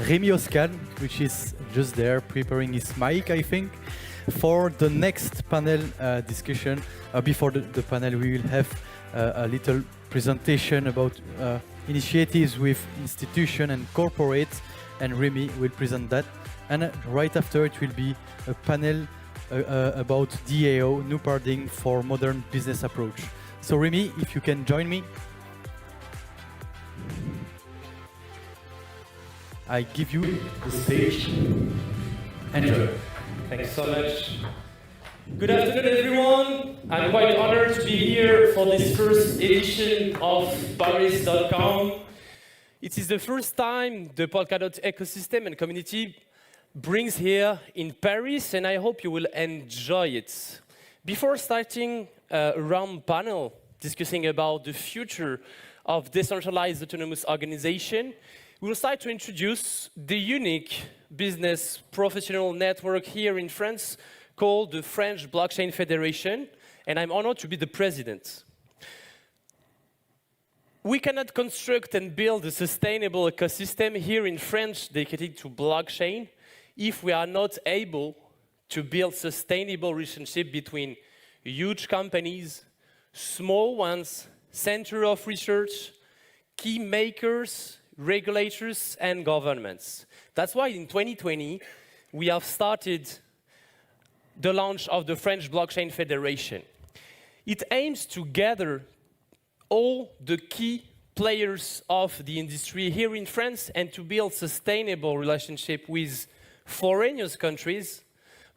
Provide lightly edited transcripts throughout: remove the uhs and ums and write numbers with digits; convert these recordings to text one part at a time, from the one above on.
REMY OZCAN, which is just there preparing his mic, I think, for the next panel discussion. Before the panel, we will have a little presentation about initiatives with institutions and corporates, and REMY will present that. And right after, it will be a panel about DAO, new paradigm for modern business approach. So REMY, if you can join me. I give you the stage. Enjoy. Thanks so much. Good afternoon, everyone. I'm quite honored to be here for this first edition of Paris.com. It is the first time the Polkadot ecosystem and community brings here in Paris, and I hope you will enjoy it. Before starting a round panel discussing about the future of decentralized autonomous organization, we'll start to introduce the unique business professional network here in France called the French Blockchain Federation, and I'm honored to be the president. We cannot construct and build a sustainable ecosystem here in France dedicated to blockchain if we are not able to build sustainable relationship between huge companies, small ones, center of research, key makers, regulators, and governments. That's why in 2020, we have started the launch of the French Blockchain Federation. It aims to gather all the key players of the industry here in France and to build sustainable relationship with foreign countries,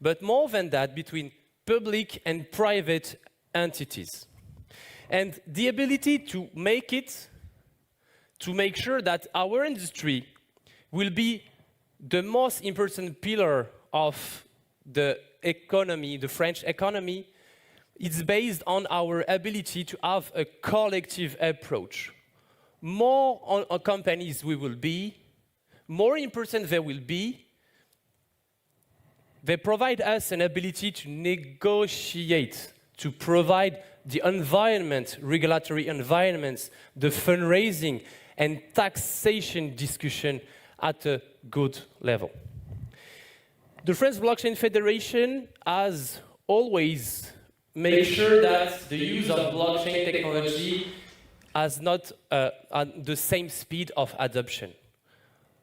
but more than that, between public and private entities. And the ability to make it, to make sure that our industry will be the most important pillar of the economy, the French economy, it's based on our ability to have a collective approach. More on companies we will be, more important they will be, they provide us an ability to negotiate, to provide the environment, regulatory environments, the fundraising and taxation discussion at a good level. The French Blockchain Federation has always made sure that the use of blockchain technology has not the same speed of adoption.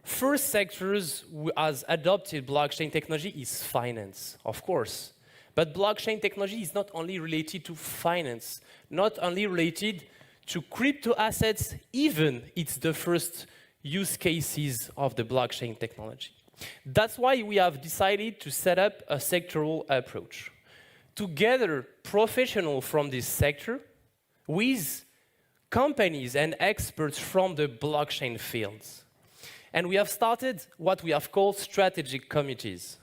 First sectors who has adopted blockchain technology is finance, of course. But blockchain technology is not only related to finance, not only related to crypto assets, even it's the first use cases of the blockchain technology. That's why we have decided to set up a sectoral approach to gather professionals from this sector with companies and experts from the blockchain fields. And we have started what we have called strategic committees,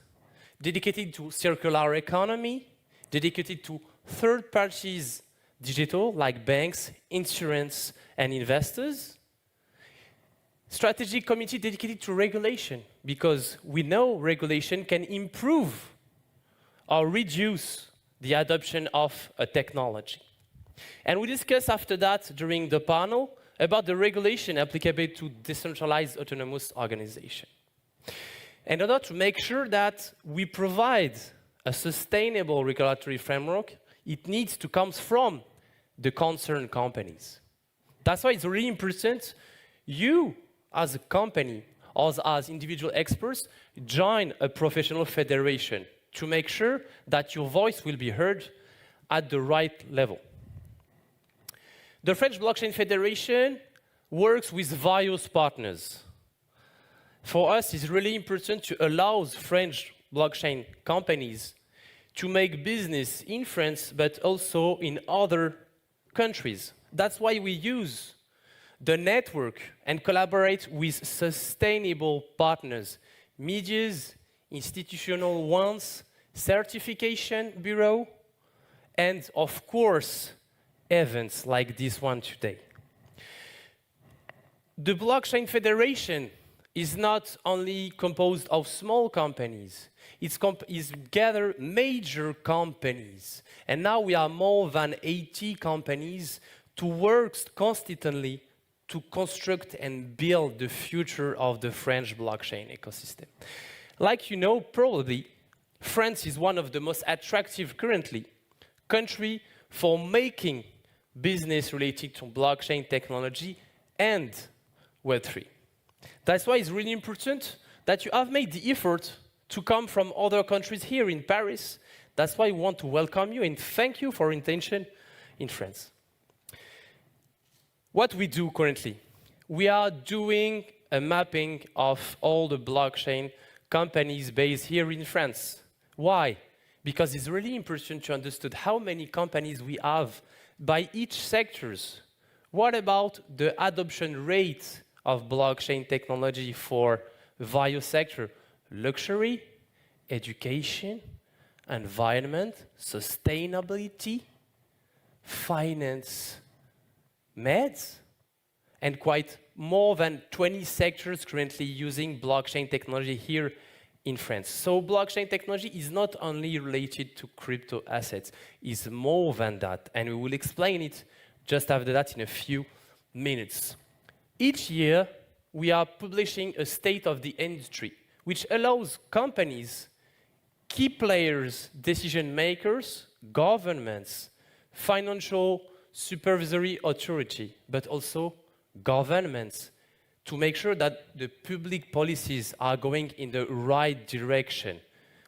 dedicated to circular economy, dedicated to third parties digital, like banks, insurance, and investors. Strategic committee dedicated to regulation, because we know regulation can improve or reduce the adoption of a technology. And we discussed after that during the panel about the regulation applicable to decentralized autonomous organization. In order to make sure that we provide a sustainable regulatory framework, it needs to come from the concerned companies. That's why it's really important you, as a company, or as individual experts, join a professional federation to make sure that your voice will be heard at the right level. The French Blockchain Federation works with various partners. For us, it's really important to allow French blockchain companies to make business in France, but also in other countries. That's why we use the network and collaborate with sustainable partners, medias, institutional ones, certification bureau, and of course, events like this one today. The Blockchain Federation is not only composed of small companies, it's gather major companies. And now we are more than 80 companies to work constantly to construct and build the future of the French blockchain ecosystem. Like you know, probably, France is one of the most attractive currently country for making business related to blockchain technology and Web3. That's why it's really important that you have made the effort to come from other countries here in Paris. That's why we want to welcome you and thank you for your intention in France. What we do currently, we are doing a mapping of all the blockchain companies based here in France. Why? Because it's really important to understand how many companies we have by each sectors. What about the adoption rate of blockchain technology for various sectors? Luxury, education, environment, sustainability, finance, meds, and quite more than 20 sectors currently using blockchain technology here in France. So blockchain technology is not only related to crypto assets, it's more than that, and we will explain it just after that in a few minutes. Each year, we are publishing a state of the industry, which allows companies, key players, decision makers, governments, financial supervisory authority, but also governments, to make sure that the public policies are going in the right direction.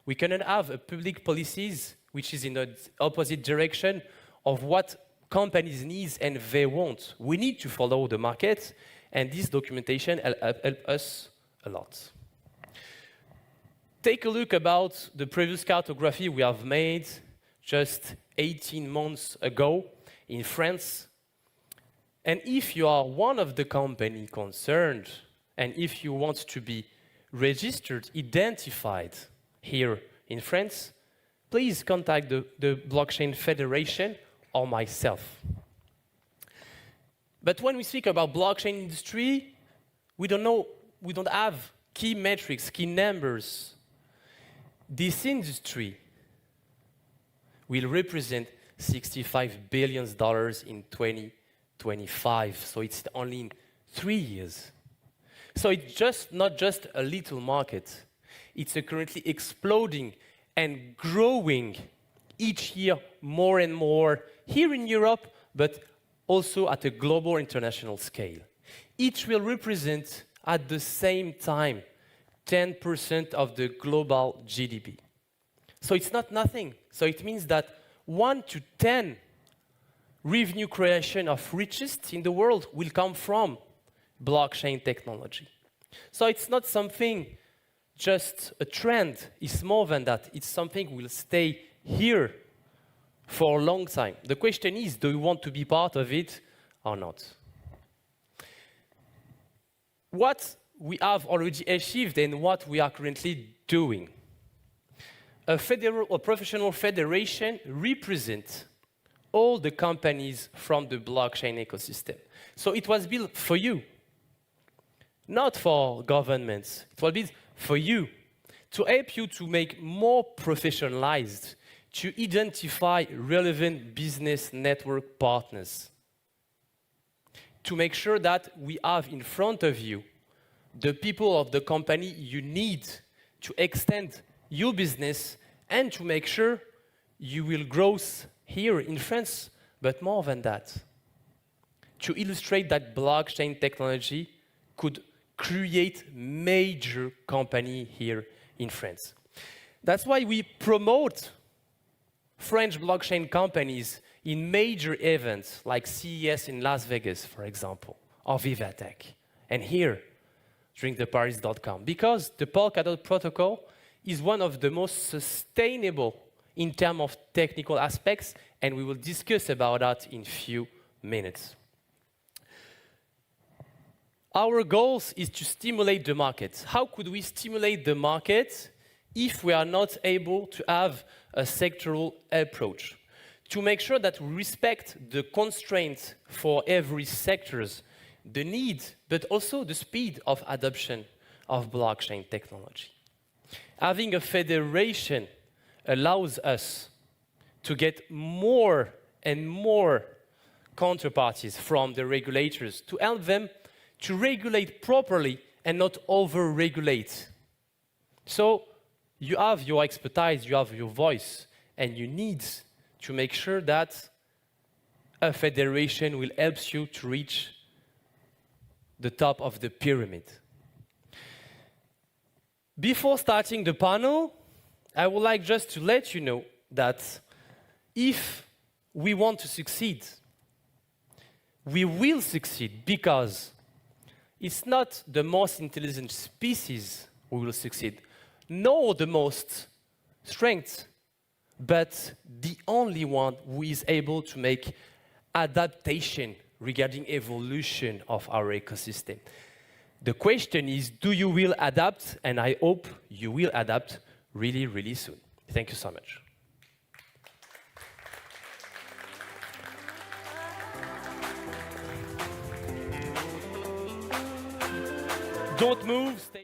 We cannot have a public policies which is in the opposite direction of what companies need and they want. We need to follow the market, and this documentation help us a lot. Take a look about the previous cartography we have made just 18 months ago in France. And if you are one of the company concerned, and if you want to be registered, identified here in France, please contact the Blockchain Federation or myself. But when we speak about blockchain industry, we don't have key metrics, key numbers. This industry will represent $65 billion in 2025, so it's only in 3 years. So it's not just a little market. It's currently exploding and growing each year more and more here in Europe, but also at a global international scale. Each will represent at the same time 10% of the global GDP. So it's not nothing. So it means that 1 to 10 revenue creation of richest in the world will come from blockchain technology. So it's not something just a trend, it's more than that. It's something will stay here for a long time. The question is, do you want to be part of it or not? What we have already achieved and what we are currently doing. A professional federation represents all the companies from the blockchain ecosystem. So it was built for you, not for governments. It was built for you, to help you to make more professionalized, to identify relevant business network partners, to make sure that we have in front of you the people of the company you need to extend your business and to make sure you will grow here in France, but more than that, to illustrate that blockchain technology could create major company here in France. That's why we promote French blockchain companies in major events like CES in Las Vegas, for example, or Vivatech, and here during the Paris.com, because the Polkadot protocol is one of the most sustainable in terms of technical aspects, and we will discuss about that in a few minutes. Our goal is to stimulate the market. How could we stimulate the market if we are not able to have a sectoral approach? To make sure that we respect the constraints for every sectors, the need, but also the speed of adoption of blockchain technology. Having a federation allows us to get more and more counterparties from the regulators to help them to regulate properly and not over-regulate. So you have your expertise, you have your voice, and you need to make sure that a federation will help you to reach the top of the pyramid. Before starting the panel, I would like just to let you know that if we want to succeed, we will succeed because it's not the most intelligent species who will succeed, nor the most strength, but the only one who is able to make adaptation regarding evolution of our ecosystem. The question is, do you will adapt? And I hope you will adapt really, really soon. Thank you so much. Don't move. Stay